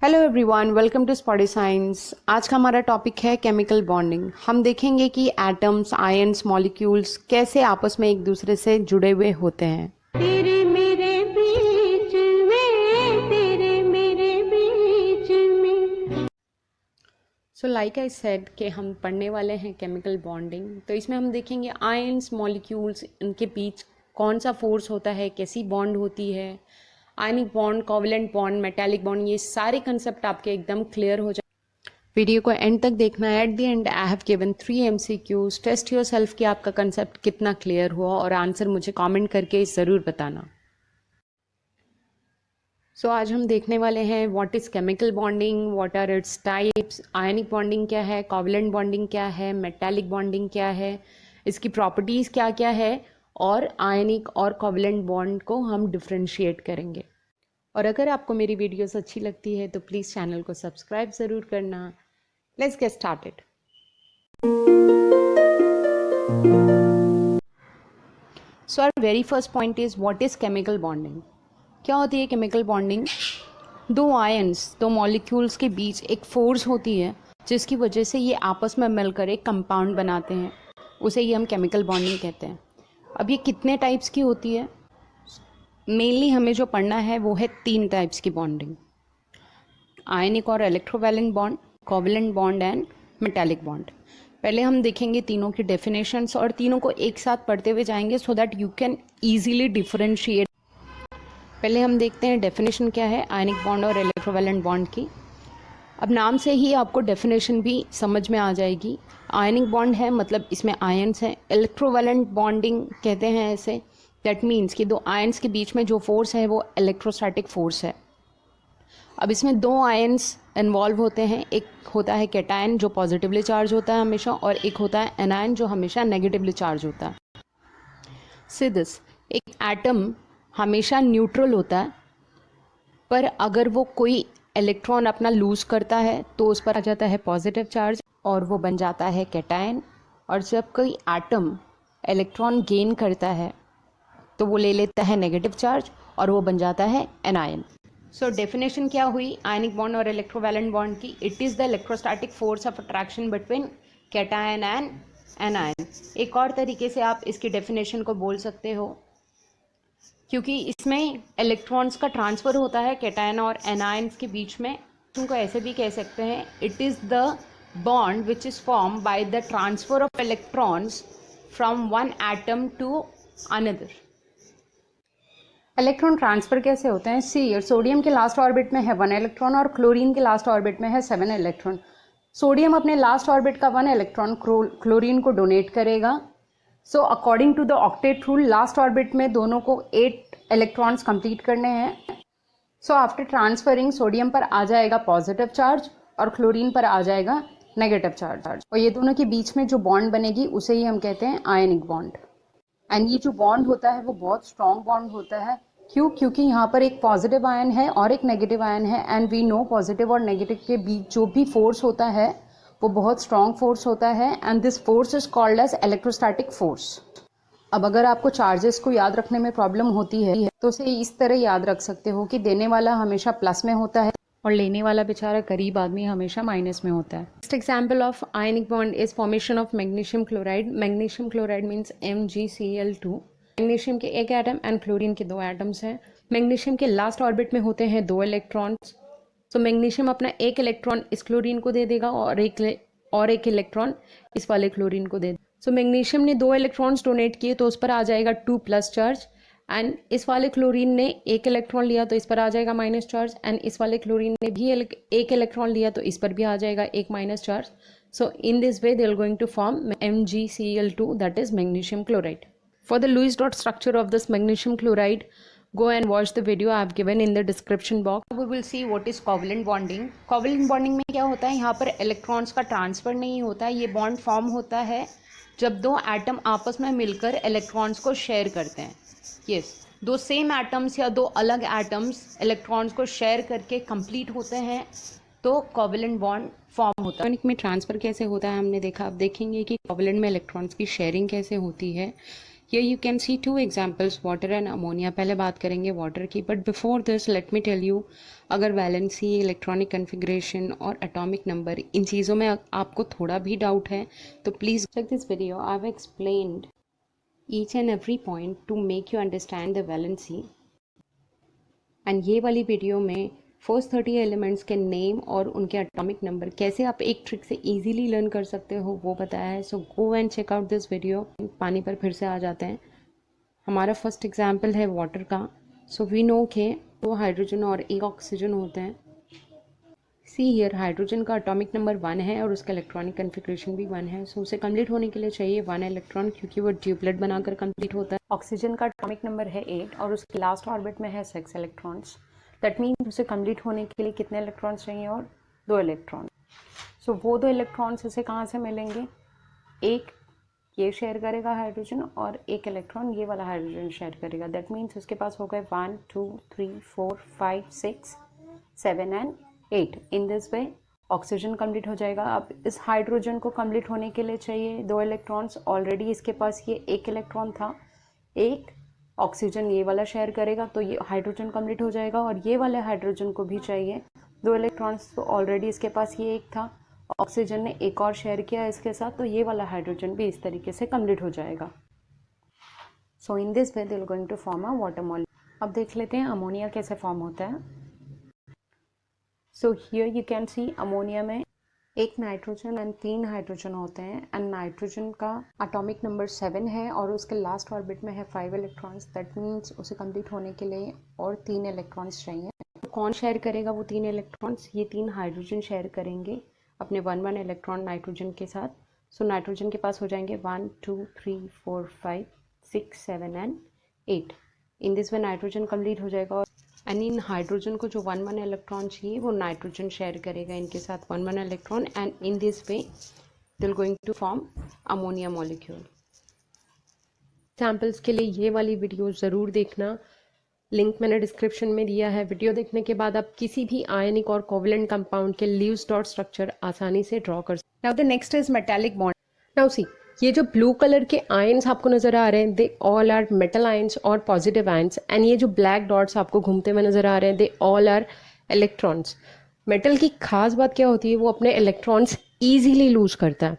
Hello everyone, welcome to Spoddy Science. आज का हमारा टॉपिक है केमिकल बॉन्डिंग। हम देखेंगे कि एटम्स, आयन्स, मॉलिक्यूल्स कैसे आपस में एक दूसरे से जुड़े हुए होते हैं। तेरे मेरे बीच में, तेरे मेरे बीच में। सो लाइक आई सेड कि हम पढ़ने वाले हैं केमिकल बॉन्डिंग। तो इसमें हम देखेंगे आयन्स, मॉलिक्यूल्स, इनके बीच कौन सा फोर्स होता है, कैसी बॉन्ड होती है, ionic bond, covalent bond, metallic bond, ये सारे कंसेप्ट आपके एकदम क्लियर हो जाए। वीडियो को एंड तक देखना है। At the end I have given 3 MCQs। Test yourself कि आपका कंसेप्ट कितना क्लियर हुआ और आंसर मुझे कमेंट करके ज़रूर बताना। सो आज हम देखने वाले हैं what is chemical bonding, what are its types, ionic bonding क्या है, कोवलेंट बॉन्डिंग क्या है, मेटालिक बॉन्डिंग क्या है, इसकी प्रॉपर्टीज़ क्या क्या है, और आयनिक और कोवलेंट बॉन्ड को हम डिफ्रेंशिएट करेंगे। और अगर आपको मेरी वीडियोस अच्छी लगती है तो प्लीज़ चैनल को सब्सक्राइब ज़रूर करना। Let's get started. So our very first point is what is chemical bonding. क्या होती है केमिकल बॉन्डिंग? दो आयन्स, दो मॉलिक्यूल्स के बीच एक फोर्स होती है जिसकी वजह से ये आपस में मिलकर एक कंपाउंड बनाते हैं, उसे ही हम केमिकल बॉन्डिंग कहते हैं। अब ये कितने टाइप्स की होती है? मेनली हमें जो पढ़ना है वो है 3 टाइप्स की बॉन्डिंग: आयनिक और electrovalent bond, covalent bond and metallic bond. पहले हम देखेंगे तीनों की डेफिनेशंस और तीनों को एक साथ पढ़ते हुए जाएंगे so that you can easily differentiate. पहले हम देखते हैं डेफिनेशन क्या है आयनिक बॉन्ड और इलेक्ट्रोवैलेंट बॉन्ड की। अब नाम से ही आपको डेफिनेशन भी समझ में आ जाएगी। आयनिक बॉन्ड है मतलब इसमें आयन्स हैं। इलेक्ट्रोवैलेंट बॉन्डिंग कहते हैं ऐसे, दैट मीन्स कि दो आयन्स के बीच में जो फोर्स है वो इलेक्ट्रोस्टैटिक फोर्स है। अब इसमें दो आयन्स इन्वॉल्व होते हैं, एक होता है कैटायन जो पॉजिटिवली चार्ज होता है हमेशा, और एक होता है एनायन जो हमेशा नेगेटिवली चार्ज होता है। सी दिस, एक एटम हमेशा न्यूट्रल होता है, पर अगर वो कोई इलेक्ट्रॉन अपना लूज करता है तो उस पर आ जाता है पॉजिटिव चार्ज और वो बन जाता है कैटायन। और जब कोई एटम इलेक्ट्रॉन गेन करता है तो वो ले लेता है नेगेटिव चार्ज और वो बन जाता है एनायन। सो डेफिनेशन क्या हुई आयनिक बॉन्ड और इलेक्ट्रोवैलेंट बॉन्ड की? It is the electrostatic force of attraction between cation and anion. एक और तरीके से आप इसकी डेफिनेशन को बोल सकते हो, क्योंकि इसमें इलेक्ट्रॉन्स का ट्रांसफ़र होता है कैटायन और एनायंस के बीच में, उनको ऐसे भी कह सकते हैं it is the bond which is form by the transfer of electrons from one atom to another. Electron transfer कैसे होते हैं? सी, सोडियम के लास्ट ऑर्बिट में है 1 इलेक्ट्रॉन और क्लोरीन के लास्ट ऑर्बिट में है 7 इलेक्ट्रॉन। सोडियम अपने लास्ट ऑर्बिट का 1 इलेक्ट्रॉन क्लोरीन को डोनेट करेगा। So according to the octet rule last orbit में दोनों को 8 इलेक्ट्रॉन्स कंप्लीट करने हैं। सो आफ्टर ट्रांसफरिंग सोडियम पर आ जाएगा पॉजिटिव चार्ज और क्लोरीन पर आ जाएगा नेगेटिव चार्ज, और ये दोनों के बीच में जो बॉन्ड बनेगी उसे ही हम कहते हैं आयनिक बॉन्ड। एंड ये जो बॉन्ड होता है वो बहुत स्ट्रॉन्ग बॉन्ड होता है। क्यों? क्योंकि यहाँ पर एक पॉजिटिव आयन है और एक नेगेटिव आयन है, एंड वी नो पॉजिटिव और नेगेटिव के बीच जो भी फोर्स होता है वो बहुत स्ट्रॉन्ग फोर्स होता है, and this force is called as electrostatic force. अब अगर आपको चार्जेस को याद रखने में प्रॉब्लम होती है तो उसे इस तरह याद रख सकते हो कि देने वाला हमेशा प्लस में होता है और लेने वाला बेचारा गरीब आदमी हमेशा माइनस में होता है। Next example of ionic bond is formation of magnesium chloride. Magnesium chloride means MgCl2। Magnesium के एक एटम एंड क्लोरीन के 2 एटम्स हैं। मैग्नीशियम के लास्ट ऑर्बिट में होते हैं 2 इलेक्ट्रॉन्स। सो मैग्नीशियम अपना एक इलेक्ट्रॉन इस क्लोरीन को दे देगा और एक इलेक्ट्रॉन इस वाले क्लोरीन को दे देगा। सो मैग्नीशियम ने 2 इलेक्ट्रॉन्स डोनेट किए तो उस पर आ जाएगा 2+ चार्ज, एंड इस वाले क्लोरीन ने एक इलेक्ट्रॉन लिया तो इस पर आ जाएगा माइनस चार्ज, एंड इस वाले क्लोरीन ने भी एक इलेक्ट्रॉन लिया तो इस पर भी आ जाएगा एक minus charge. So in this way they are going to form MgCl2, that is magnesium chloride. For the Lewis dot structure of this magnesium chloride, go and watch the video I have given in the description box. We will see what is covalent bonding. Covalent bonding में क्या होता है? यहाँ पर electrons का transfer नहीं होता है। ये बॉन्ड फॉर्म होता है जब दो एटम आपस में मिलकर इलेक्ट्रॉन्स को शेयर करते हैं। यस, दो सेम एटम्स या दो अलग एटम्स इलेक्ट्रॉन्स को शेयर करके कंप्लीट होते हैं तो कोवलेंट बॉन्ड फॉर्म होता है। में ट्रांसफ़र कैसे होता है हमने देखा। अब देखेंगे कि कोवलेंट में इलेक्ट्रॉन्स की शेयरिंग कैसे होती है। Here you can see two examples, water and ammonia. पहले बात करेंगे water की, but before this let me tell you, अगर वैलेंसी, इलेक्ट्रॉनिक कन्फिग्रेशन और एटॉमिक नंबर इन चीज़ों में आपको थोड़ा भी डाउट है तो please check this video. I have explained each and every point to make you understand the valency. And ये वाली वीडियो में फर्स्ट 30 एलिमेंट्स के नेम और उनके एटॉमिक नंबर कैसे आप एक ट्रिक से इजीली लर्न कर सकते हो वो बताया है. So go and check out this video. पानी पर फिर से आ जाते हैं. हमारा फर्स्ट एग्जांपल है वाटर का. सो वी नो के 2 हाइड्रोजन और 1 ऑक्सीजन होते हैं. सी हियर, हाइड्रोजन का एटॉमिक नंबर 1 है और उसका इलेक्ट्रॉनिक कन्फिग्रेशन भी 1 है. सो उसे कंप्लीट होने के लिए चाहिए 1 इलेक्ट्रॉन, क्योंकि वो ड्यूप्लेट बनाकर कंप्लीट होता है. ऑक्सीजन का एटॉमिक नंबर है 8 और उसकी लास्ट ऑर्बिट में है 6 इलेक्ट्रॉन्स. दैट मीन्स उसे कंप्लीट होने के लिए कितने इलेक्ट्रॉन्स चाहिए? और 2 इलेक्ट्रॉन. सो वो 2 इलेक्ट्रॉन्स उसे कहाँ से मिलेंगे? एक ये शेयर करेगा हाइड्रोजन और एक इलेक्ट्रॉन ये वाला हाइड्रोजन शेयर करेगा. दैट मीन्स उसके पास हो गए 1 2 3 4 5 6 7 and 8. In this way oxygen complete हो जाएगा. अब इस हाइड्रोजन को कंप्लीट होने के लिए चाहिए 2 इलेक्ट्रॉन्स. ऑलरेडी इसके पास ये 1 इलेक्ट्रॉन था. एक ऑक्सीजन ये वाला शेयर करेगा तो ये हाइड्रोजन कंप्लीट हो जाएगा. और ये वाले हाइड्रोजन को भी चाहिए 2 इलेक्ट्रॉन्स. तो ऑलरेडी इसके पास ये एक था, ऑक्सीजन ने एक और शेयर किया इसके साथ, तो ये वाला हाइड्रोजन भी इस तरीके से कंप्लीट हो जाएगा. So in this way they are going to form a water molecule. अब देख लेते हैं अमोनिया कैसे फॉर्म होता है. So here you can see ammonia में 1 नाइट्रोजन एंड 3 हाइड्रोजन होते हैं. एंड नाइट्रोजन का एटॉमिक नंबर 7 है और उसके लास्ट ऑर्बिट में है 5 इलेक्ट्रॉन्स. दैट मीन्स उसे कंप्लीट होने के लिए और 3 इलेक्ट्रॉन्स चाहिए. तो कौन शेयर करेगा वो 3 इलेक्ट्रॉन्स? ये 3 हाइड्रोजन शेयर करेंगे अपने 1 इलेक्ट्रॉन नाइट्रोजन के साथ. सो नाइट्रोजन के पास हो जाएंगे 1 2 3 4 5 6 7 and 8. In this way nitrogen complete हो जाएगा. एंड इन हाइड्रोजन को जो 1 इलेक्ट्रॉन चाहिए वो नाइट्रोजन शेयर करेगा इनके साथ 1 electron. And in this way they are going to form ammonia molecule. Samples के लिए ये वाली वीडियो ज़रूर देखना. लिंक मैंने डिस्क्रिप्शन में दिया है. वीडियो देखने के बाद आप किसी भी आयनिक और कोवलेंट कंपाउंड के लीव्स डॉट स्ट्रक्चर आसानी से ड्रॉ कर सकते. Now the next is metallic bond. Now see, ये जो ब्लू कलर के आयन्स आपको नजर आ रहे हैं they all are metal ions और पॉजिटिव आयन्स. एंड ये जो ब्लैक डॉट्स आपको घूमते हुए नजर आ रहे हैं they all are electrons. Metal की खास बात क्या होती है? वो अपने इलेक्ट्रॉन्स ईजीली लूज करता है.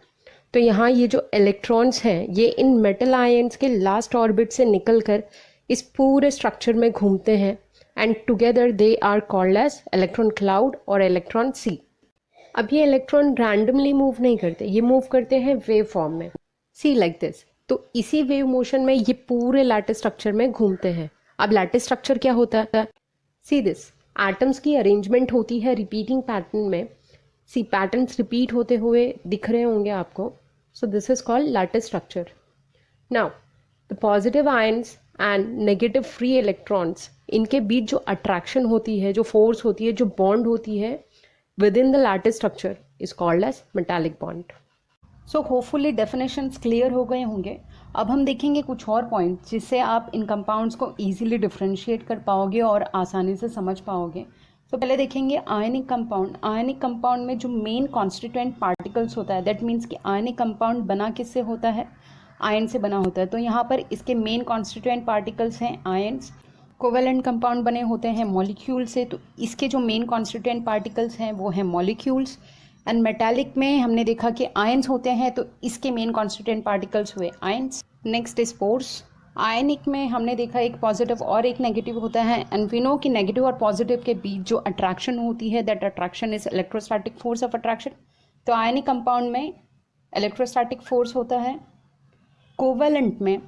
तो यहाँ ये जो इलेक्ट्रॉन्स हैं ये इन मेटल आयन्स के लास्ट ऑर्बिट से निकल कर इस पूरे स्ट्रक्चर में घूमते हैं. And together they are called as electron cloud और इलेक्ट्रॉन सी. अब ये इलेक्ट्रॉन रैंडमली मूव नहीं करते, ये मूव करते हैं वेव फॉर्म में. सी लाइक दिस. तो इसी वेव मोशन में ये पूरे लैटिस स्ट्रक्चर में घूमते हैं. अब लैटिस स्ट्रक्चर क्या होता है? सी दिस, एटम्स की अरेंजमेंट होती है रिपीटिंग पैटर्न में. सी पैटर्न्स रिपीट होते हुए दिख रहे होंगे आपको. सो this is called lattice structure. Now the positive ions and negative free electrons, इनके बीच जो अट्रैक्शन होती है, जो फोर्स होती है, जो बॉन्ड होती है within the lattice structure is called as metallic bond. So hopefully definitions clear हो गए होंगे. अब हम देखेंगे कुछ और पॉइंट्स जिससे आप इन कंपाउंड्स को इजीली डिफरेंशिएट कर पाओगे और आसानी से समझ पाओगे. तो पहले देखेंगे आयनिक कंपाउंड. आयनिक कंपाउंड में जो मेन कॉन्स्टिट्यूएंट पार्टिकल्स होता है, दैट मीन्स कि आयनिक कंपाउंड बना किससे होता है? आयन से बना होता है. तो यहाँ पर इसके मेन कॉन्स्टिट्यूएंट पार्टिकल्स हैं आयन्स. कोवेलेंट कंपाउंड बने होते हैं मॉलिक्यूल से, तो इसके जो मेन कॉन्स्टिट्यूएंट पार्टिकल्स हैं वो हैं मॉलिक्यूल्स. एंड मेटालिक में हमने देखा कि आयन्स होते हैं, तो इसके मेन कॉन्स्टिट्यूएंट पार्टिकल्स हुए ions. Next is pores. Ionic में हमने देखा एक पॉजिटिव और एक नेगेटिव होता है. एंड वी नो कि नेगेटिव और पॉजिटिव के बीच जो अट्रैक्शन होती है that attraction is electrostatic force of attraction. तो आयनिक कंपाउंड में इलेक्ट्रोस्टैटिक फोर्स होता है. कोवेलेंट में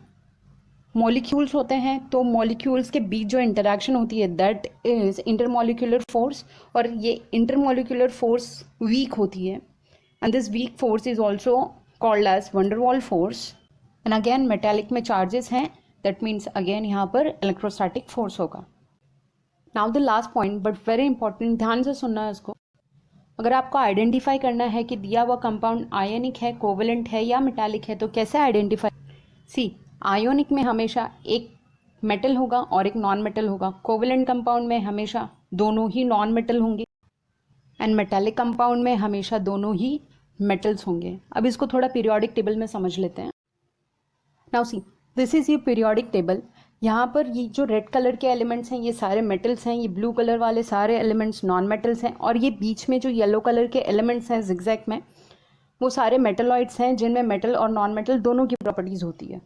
मॉलिक्यूल्स होते हैं, तो मॉलिक्यूल्स के बीच जो इंटरैक्शन होती है दैट इज इंटरमॉलिक्यूलर फोर्स. और ये इंटरमॉलिक्यूलर फोर्स वीक होती है. And this weak force is also called as van der Waals force. And again metallic में चार्जेस हैं, दैट मीन्स अगेन यहाँ पर इलेक्ट्रोस्टैटिक फोर्स होगा. Now the last point but very important, ध्यान से सुनना है इसको. अगर आपको आइडेंटिफाई करना है कि दिया हुआ कंपाउंड आयनिक है, कोवेलेंट है या मेटालिक है, तो कैसे आइडेंटिफाई? सी, आयोनिक में हमेशा एक मेटल होगा और एक नॉन मेटल होगा. कोवेलेंट कंपाउंड में हमेशा दोनों ही नॉन मेटल होंगे. एंड मेटालिक कंपाउंड में हमेशा दोनों ही मेटल्स होंगे. अब इसको थोड़ा पीरियोडिक टेबल में समझ लेते हैं. Now see, this is your periodic table. यहाँ पर ये जो रेड कलर के एलिमेंट्स हैं ये सारे मेटल्स हैं, ये ब्लू कलर वाले सारे एलिमेंट्स नॉन मेटल्स हैं, और ये बीच में जो येलो कलर के एलिमेंट्स हैं जिगजैग में, वो सारे मेटलॉइड्स हैं जिनमें मेटल और नॉन मेटल दोनों की प्रॉपर्टीज़ होती है।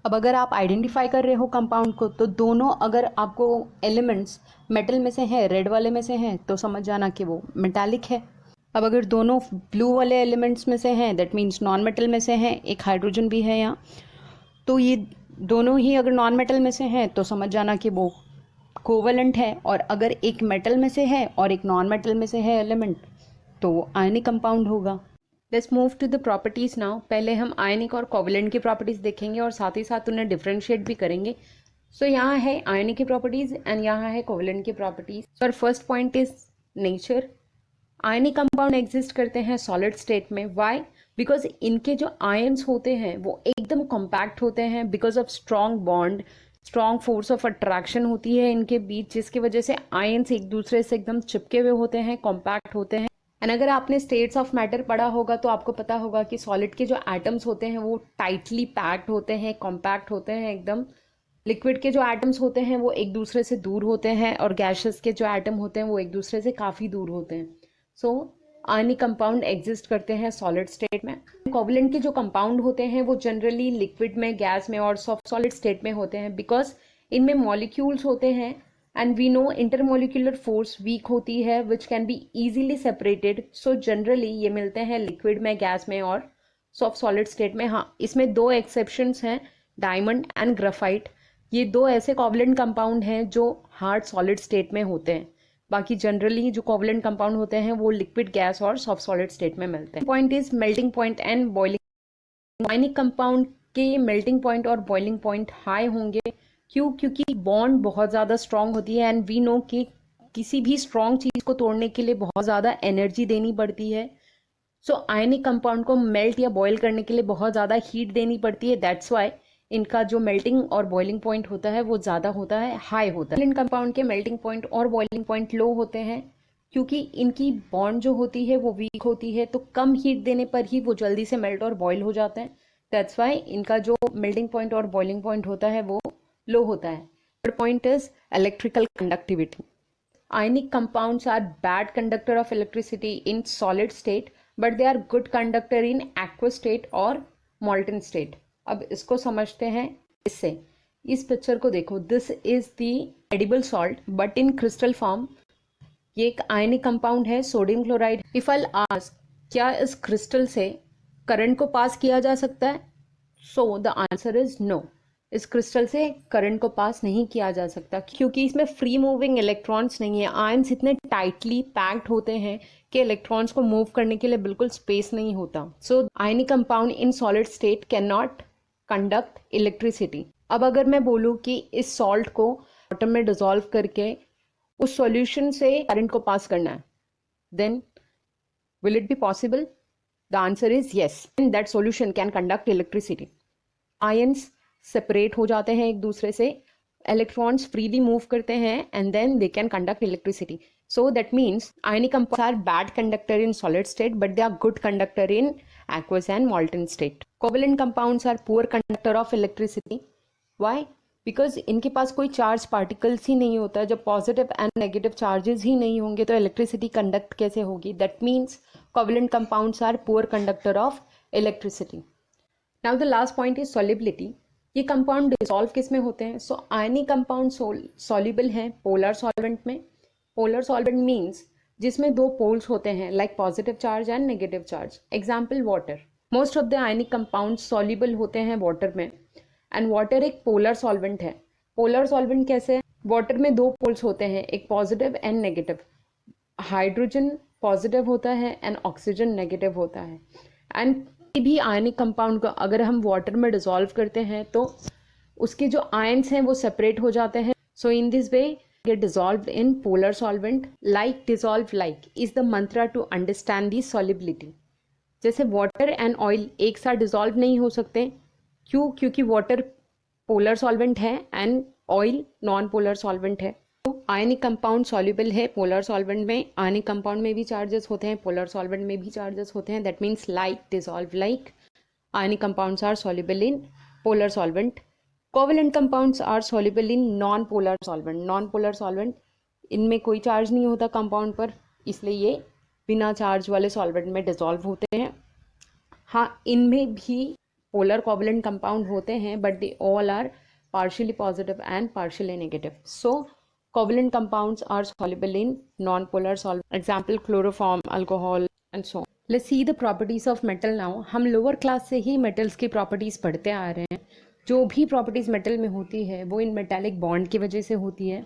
अब अगर आप आइडेंटिफाई कर रहे हो कंपाउंड को, तो दोनों अगर आपको एलिमेंट्स मेटल में से हैं, रेड वाले में से हैं, तो समझ जाना कि वो मेटालिक है। अब अगर दोनों ब्लू वाले एलिमेंट्स में से हैं, दैट मीन्स नॉन मेटल में से हैं, एक हाइड्रोजन भी है यहाँ, तो ये दोनों ही अगर नॉन मेटल में से हैं तो समझ जाना कि वो कोवलेंट है। और अगर एक मेटल में से है और एक नॉन मेटल में से है एलिमेंट, तो वो आयनिक कंपाउंड होगा। Let's move to the properties now. पहले हम आयनिक और कोवलेंट की प्रॉपर्टीज देखेंगे और साथ ही साथ उन्हें डिफरेंशिएट भी करेंगे। सो यहाँ है आयनिक की प्रॉपर्टीज एंड यहाँ है कोवलेंट की प्रॉपर्टीज। और first point is nature. Ionic compound exist करते हैं सॉलिड स्टेट में। व्हाई? बिकॉज इनके जो आयन्स होते हैं वो एकदम कॉम्पैक्ट होते हैं, because of strong bond, strong force of attraction होती है इनके बीच, जिसकी वजह से आयन्स एक दूसरे से एकदम चिपके हुए होते हैं, कॉम्पैक्ट होते हैं। एंड अगर आपने स्टेट्स ऑफ मैटर पढ़ा होगा तो आपको पता होगा कि सॉलिड के जो एटम्स होते हैं वो टाइटली पैक्ड होते हैं, कॉम्पैक्ट होते हैं एकदम। लिक्विड के जो एटम्स होते हैं वो एक दूसरे से दूर होते हैं, और गैसेस के जो एटम होते हैं वो एक दूसरे से काफ़ी दूर होते हैं। सो आयनिक कंपाउंड एग्जिस्ट करते हैं सॉलिड स्टेट में। कोवलेंट के जो कंपाउंड होते हैं वो जनरली लिक्विड में, गैस में और सॉफ्ट सॉलिड स्टेट में होते हैं, बिकॉज इनमें मॉलिक्यूल्स होते हैं and we know intermolecular force weak होती है which can be easily separated. So generally ये मिलते हैं लिक्विड में, गैस में और सॉफ्ट सॉलिड स्टेट में। हाँ, इसमें दो एक्सेप्शंस हैं, डायमंड एंड ग्राफाइट। ये दो ऐसे कोवलेंट कंपाउंड हैं जो हार्ड सॉलिड स्टेट में होते हैं। बाकी जनरली जो कोवलेंट कंपाउंड होते हैं वो लिक्विड, गैस और सॉफ्ट सॉलिड स्टेट में मिलते हैं। Point is melting point and boiling. Ionic compound के मेल्टिंग पॉइंट और बॉइलिंग पॉइंट हाई होंगे। क्यों? क्योंकि बॉन्ड बहुत ज़्यादा स्ट्रॉन्ग होती है एंड वी नो कि किसी भी स्ट्रॉन्ग चीज़ को तोड़ने के लिए बहुत ज़्यादा एनर्जी देनी पड़ती है। सो आयनिक कंपाउंड को मेल्ट या बॉयल करने के लिए बहुत ज़्यादा हीट देनी पड़ती है। दैट्स वाई इनका जो मेल्टिंग और बॉइलिंग पॉइंट होता है वो ज़्यादा होता है, हाई होता है। इन कंपाउंड के मेल्टिंग पॉइंट और बॉइलिंग पॉइंट लो होते हैं क्योंकि इनकी बॉन्ड जो होती है वो वीक होती है, तो कम हीट देने पर ही वो जल्दी से मेल्ट और बॉयल हो जाते हैं। दैट्स वाई इनका जो मेल्टिंग पॉइंट और बॉइलिंग पॉइंट होता है वो लो होता है। Third point is electrical conductivity. Ionic compounds are bad conductor of electricity in solid state, but they are good conductor in aqueous state और molten state. अब इसको समझते हैं इससे। इस पिक्चर को देखो, this is the edible salt but in crystal form. ये एक आयनिक कंपाउंड है, sodium chloride. If I ask, क्या इस क्रिस्टल से करंट को पास किया जा सकता है? So the answer is no. इस क्रिस्टल से करंट को पास नहीं किया जा सकता क्योंकि इसमें फ्री मूविंग इलेक्ट्रॉन्स नहीं है। आयन्स इतने टाइटली पैक्ड होते हैं कि इलेक्ट्रॉन्स को मूव करने के लिए बिल्कुल स्पेस नहीं होता। So ionic compound in solid state can not conduct electricity. अब अगर मैं बोलूँ कि इस सॉल्ट को वाटर में डिजोल्व करके उस सॉल्यूशन से करंट को पास करना है, then will it be possible? The answer is yes, and that solution can conduct electricity. Ions separate हो जाते हैं एक दूसरे से, इलेक्ट्रॉन्स फ्रीली मूव करते हैं and then they can conduct electricity. So that means ionic compounds are bad conductor in solid state but they are good conductor in aqueous and molten state. Covalent compounds are poor conductor of electricity. Why? Because इनके पास कोई charge particles ही नहीं होता। जब positive and negative charges ही नहीं होंगे तो electricity conduct कैसे होगी? That means covalent compounds are poor conductor of electricity. Now the last point is solubility. ये कंपाउंड डिसॉल्व किस में होते हैं? सो आयनिक कंपाउंड सॉल्युबल हैं पोलर सॉल्वेंट में। पोलर सॉल्वेंट मीन्स जिसमें दो पोल्स होते हैं, like positive charge and negative charge. Example water. Most of the ionic compound soluble होते हैं वाटर में, एंड वाटर एक पोलर सॉल्वेंट है। पोलर सॉल्वेंट कैसे है? वाटर में दो पोल्स होते हैं, एक positive and negative. Hydrogen positive होता है एंड ऑक्सीजन नेगेटिव होता है। एंड भी आयनिक कंपाउंड को अगर हम वाटर में डिसॉल्व करते हैं तो उसके जो आयन्स हैं वो सेपरेट हो जाते हैं। So in this way get dissolved in polar solvent. Like dissolve like is the mantra to understand the solubility. जैसे वाटर एंड ऑयल एक साथ डिसॉल्व नहीं हो सकते। क्यों? क्योंकि वाटर पोलर सॉल्वेंट है and oil non polar solvent है। तो आयनिक कंपाउंड सॉल्युबल है पोलर सॉल्वेंट में। आयनिक कंपाउंड में भी चार्जेस होते हैं, पोलर सॉल्वेंट में भी चार्जेस होते हैं। That means like dissolve like ionic compounds are soluble in polar solvent covalent compounds are soluble in non polar solvent. Non polar solvent, इनमें कोई चार्ज नहीं होता कंपाउंड पर, इसलिए ये बिना चार्ज वाले सॉल्वेंट में डिसॉल्व होते हैं। हाँ, इनमें भी पोलर कोवेलेंट कंपाउंड होते हैं, but they all are partially positive and partially negative. So covalent compounds are soluble in non-polar solvent. Example, chloroform, alcohol and so on. Let's see the properties of metal now. हम lower class से ही metals की properties पढ़ते आ रहे हैं। जो भी properties metal में होती है वो इन मेटालिक बॉन्ड की वजह से होती है।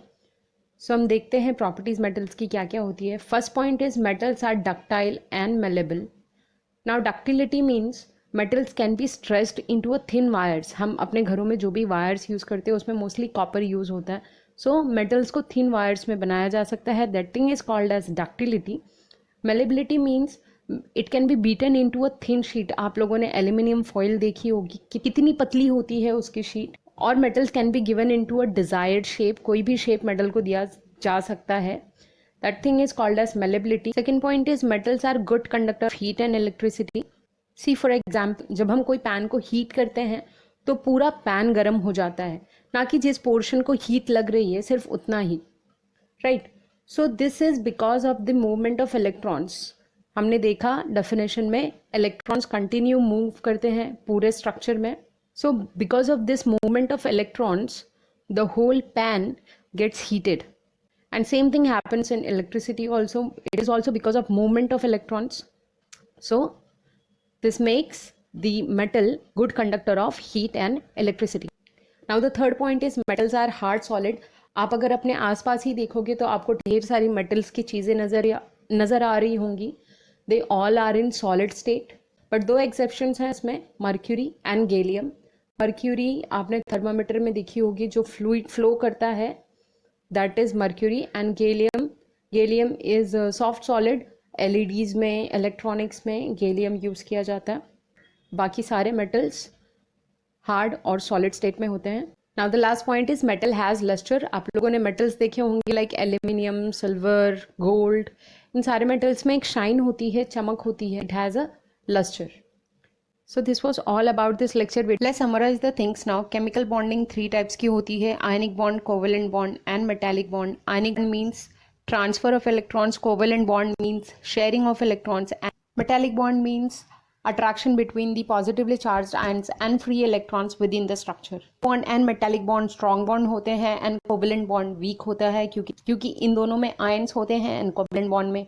सो हम देखते हैं प्रॉपर्टीज मेटल्स की क्या क्या होती है। First point is metals are ductile and malleable. Now ductility means metals can be stressed into a thin wires. हम अपने घरों में जो भी वायर्स यूज़ करते हैं उसमें मोस्टली कॉपर यूज़ होता है। सो मेटल्स को थिन वायर्स में बनाया जा सकता है, that thing is called as ductility. Malleability means it can be beaten into a thin sheet. आप लोगों ने एल्यूमिनियम फॉइल देखी होगी कि कितनी पतली होती है उसकी शीट। और metals can be given into a desired shape. कोई भी शेप मेटल को दिया जा सकता है, that thing is called as malleability. Second point is metals are good conductor of heat and electricity. See for example, जब हम कोई पैन को हीट करते हैं तो पूरा पैन गर्म हो जाता है, ना कि जिस पोर्शन को हीट लग रही है सिर्फ उतना ही, right. So this is because of the movement of electrons. हमने देखा डेफिनेशन में इलेक्ट्रॉन्स कंटिन्यू मूव करते हैं पूरे स्ट्रक्चर में। So because of this movement of electrons the whole pan gets heated, and same thing happens in electricity also. It is also because of movement of electrons. So this makes the metal good conductor of heat and electricity. Now the third point is metals are hard solid. आप अगर अपने आसपास ही देखोगे तो आपको ढेर सारी metals की चीज़ें नज़र आ रही होंगी। They all are in solid state, but दो एक्सेप्शंस हैं इसमें, मर्क्यूरी एंड गैलियम। मर्क्यूरी आपने थर्मामीटर में देखी होगी, जो फ्लूइड फ्लो करता है, that is mercury. And gallium is soft solid. LEDs में, इलेक्ट्रॉनिक्स में गैलियम यूज़ किया जाता है। बाकी सारे मेटल्स हार्ड और सॉलिड स्टेट में होते हैं। Now the last point is metal has lustre. आप लोगों ने मेटल्स देखे होंगे लाइक एल्यूमिनियम, सिल्वर, गोल्ड। इन सारे मेटल्स में एक शाइन होती है, चमक होती है, it has a lustre. So this was all about this lecture. Let's summarize the things now. Chemical bonding 3 types की होती है, ionic bond, covalent bond and metallic bond. Ionic bond means transfer of electrons, covalent bond means sharing of electrons, and metallic bond means attraction between the positively charged ions and free electrons within the structure. Bond and metallic bond strong bond होते हैं and covalent bond weak होता है, क्योंकि इन दोनों में ions होते हैं and covalent bond में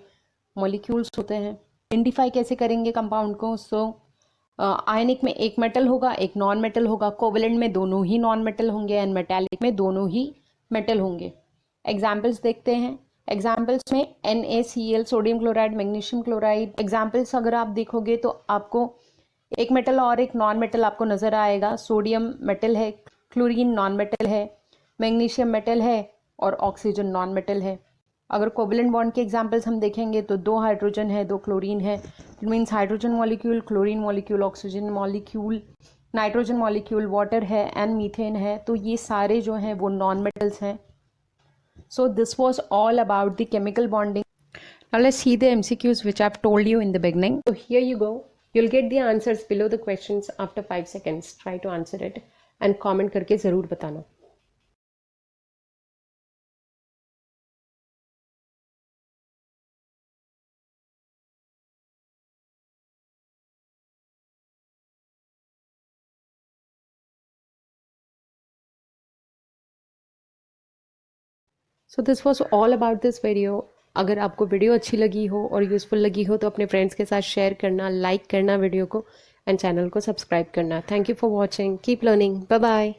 molecules होते हैं. Identify कैसे करेंगे कंपाउंड को? So आयनिक में एक मेटल होगा, एक नॉन मेटल होगा, कोवेलेंट में दोनों ही नॉन मेटल होंगे एंड मेटालिक में दोनों ही मेटल होंगे. एग्जाम्पल्स देखते हैं. एग्जाम्पल्स में NaCl, sodium chloride, magnesium chloride. Examples अगर आप देखोगे तो आपको एक मेटल और एक नॉन मेटल आपको नजर आएगा. सोडियम मेटल है, क्लोरीन नॉन मेटल है, मैग्नीशियम मेटल है और ऑक्सीजन नॉन मेटल है. अगर कोवेलेंट बॉन्ड के एग्जांपल्स हम देखेंगे तो 2 हाइड्रोजन है, 2 क्लोरीन है. It means hydrogen molecule, chlorine molecule, oxygen molecule, nitrogen molecule, water है एंड मीथेन है. तो ये सारे जो हैं वो नॉन मेटल्स हैं. So this was all about the chemical bonding. Now let's see the MCQs which I've told you in the beginning. So here you go. You'll get the answers below the questions after 5 seconds. Try to answer it and comment करके ज़रूर बताना. So this was all about this video. अगर आपको video अच्छी लगी हो और useful लगी हो तो अपने फ्रेंड्स के साथ शेयर करना, लाइक करना वीडियो को एंड चैनल को सब्सक्राइब करना. Thank you for watching. Keep learning. Bye bye.